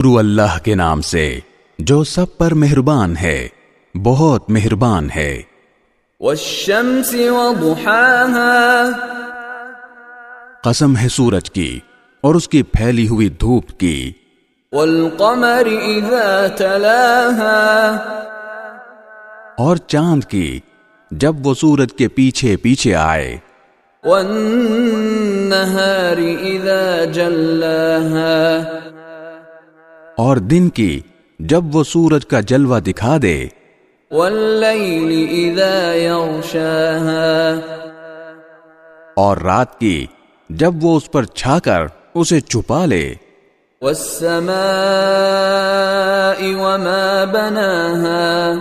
شروع اللہ کے نام سے جو سب پر مہربان ہے، بہت مہربان ہے۔ والشمس وضحاها، قسم ہے سورج کی اور اس کی پھیلی ہوئی دھوپ کی۔ والقمر اذا تلاها، اور چاند کی جب وہ سورج کے پیچھے پیچھے آئے۔ والنهار اذا جلاها، اور دن کی جب وہ سورج کا جلوہ دکھا دے۔ واللیل اذا یغشاها، اور رات کی جب وہ اس پر چھا کر اسے چھپا لے۔ والسماء وما بناها،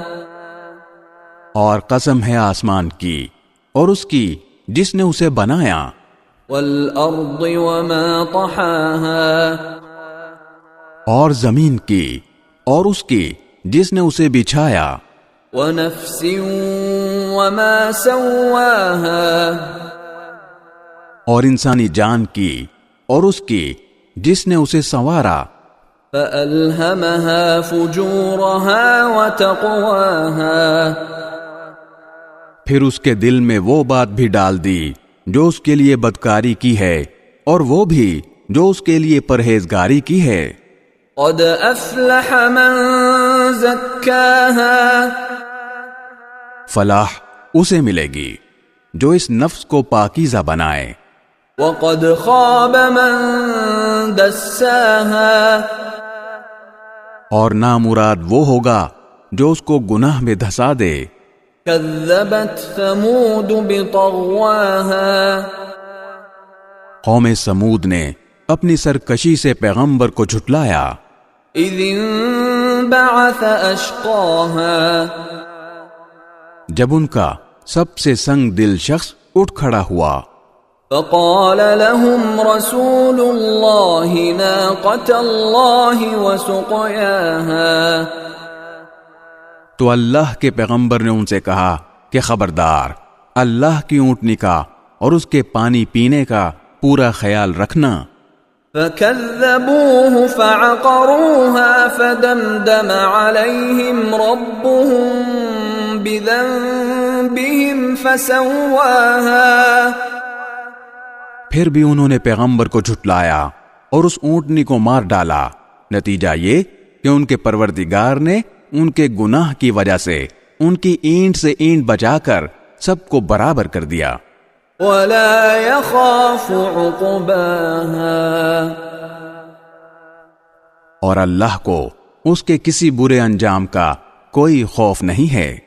اور قسم ہے آسمان کی اور اس کی جس نے اسے بنایا۔ والارض وما طحاها، اور زمین کی اور اس کی جس نے اسے بچھایا۔ ونفس وما سواها، اور انسانی جان کی اور اس کی جس نے اسے سنوارا۔ فألهمها فجورها وتقواها، پھر اس کے دل میں وہ بات بھی ڈال دی جو اس کے لیے بدکاری کی ہے اور وہ بھی جو اس کے لیے پرہیزگاری کی ہے۔ قد افلح من زکاها، فلاح اسے ملے گی جو اس نفس کو پاکیزہ بنائے۔ وقد خاب من دساها، اور نامراد وہ ہوگا جو اس کو گناہ میں دھسا دے۔ كذبت ثمود بطغواها، قوم سمود نے اپنی سرکشی سے پیغمبر کو جھٹلایا۔ اذ انبعث اشقاها، جب ان کا سب سے سنگ دل شخص اٹھ کھڑا ہوا۔ فقال لهم رسول الله ناقة الله وسقياها، تو اللہ کے پیغمبر نے ان سے کہا کہ خبردار، اللہ کی اونٹنی کا اور اس کے پانی پینے کا پورا خیال رکھنا۔ فكذبوه فعقروها فدمدم عليهم ربهم بذنبهم فسواها، پھر بھی انہوں نے پیغمبر کو جھٹلایا اور اس اونٹنی کو مار ڈالا۔ نتیجہ یہ کہ ان کے پروردگار نے ان کے گناہ کی وجہ سے ان کی اینٹ سے اینٹ بچا کر سب کو برابر کر دیا۔ ولا يخاف عقباها، اور اللہ کو اس کے کسی برے انجام کا کوئی خوف نہیں ہے۔